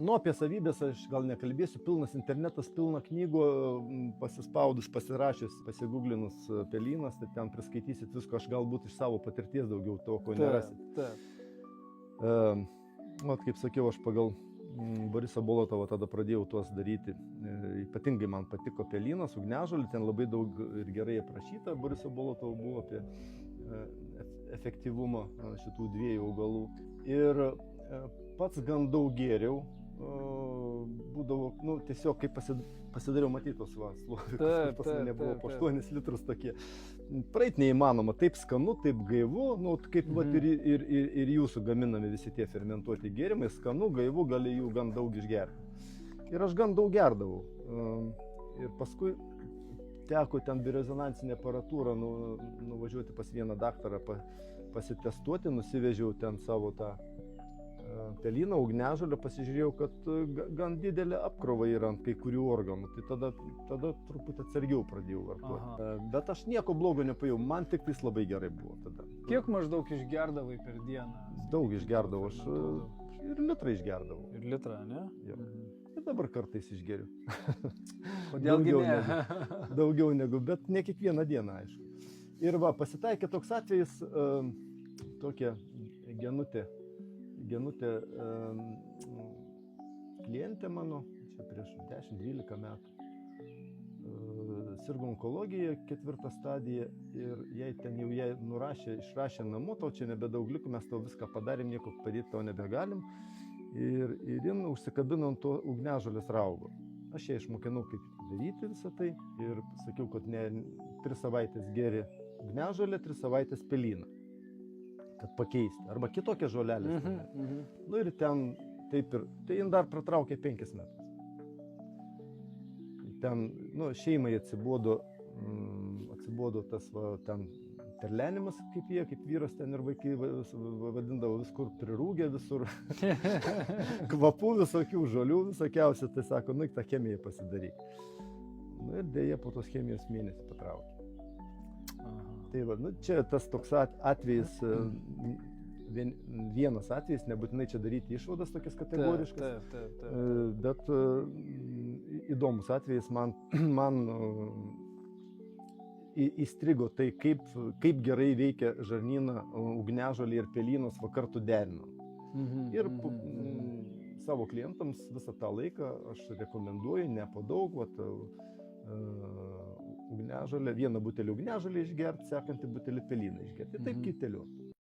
Nu, apie savybės aš gal nekalbėsiu, pilnas internetas, pilna knygų, pasispaudus, pasirašęs, pasigūglinus pelynas, tai ten priskaitysit visko, aš galbūt iš savo patirties daugiau to, ko nerasit. Kaip sakiau, aš pagal Borisą Bolotovą tada pradėjau tuos daryti. Ypatingai man patiko pelynas, ugniažolė, ten labai daug ir gerai aprašyta Boriso Bolotovo buvo apie efektyvumą šitų dviejų augalų. Ir pats gan daug gėriau. Būdavo, tiesiog kaip pasidariau matytos slovikas, pas mane buvo po 8 litrus tokie. Praeit neįmanoma, taip skanu, taip gaivu, kaip ir jūsų gaminami visi tie fermentuoti gėrimai, skanu, gaivu, gali jų gan daug išgerti. Ir aš gan daug gerdavau. Ir paskui teko ten birezonansinė aparatūra nuvažiuoti pas vieną daktarą pasitestuoti, nusivežiau ten savo tą pelyną, ugniažolę, pasižiūrėjau, kad gan didelė apkrova yra ant kai kurių organų, tai tada truputį atsargiau pradėjau vartoti. Bet aš nieko blogo nepajau, man tik tais labai gerai buvo tada. Kiek maždaug išgerdavai per dieną? Daug išgerdavau, aš ir litrą išgerdavau. Ir litrą, ne? Jo. Ir dabar kartais išgeriu. Kodėlgi ne? Daugiau negu, bet ne kiekvieną dieną, aišku. Ir pasitaikė toks atvejis, tokia Genutė klientė mano, čia prieš 10-12 metų, sirgo onkologija 4 stadija ir jai išrašė namo, tau čia nebedaug liko, mes tau viską padarėm, nieko padėti tau nebegalim ir jin užsikabino ant to ugniažolės raugo. Aš ją išmokinau, kaip daryti visą tai ir sakiau, kad 3 savaitės geri ugniažolę, 3 savaitės pelyną. Kad pakeisti, arba kitokią žolelę. Ir ten taip ir, tai jin dar pratraukė 5 metus. Ten, šeimai atsibodo tas ten terlenimas, kaip vyras ten ir vaikai vadindavo viskur prirūgę, visur kvapų visokių, žolių visokiausių, tai sako, tą chemiją pasidaryk. Ir dėja po tos chemijos mėnesį patraukė. Tai čia tas toks atvejis, vienas atvejis, nebūtinai čia daryti išvadas tokias kategoriškas, bet įdomus atvejis man įstrigo tai, kaip gerai veikia žarnyną ugniažolė ir pelynas kartu derinant. Ir savo klientams visą tą laiką aš rekomenduoju, ne po daug, ugniažolę, vieną butelį ugniažolę išgerti, sekantį butelį pelyną išgerti. Taip kiteliu.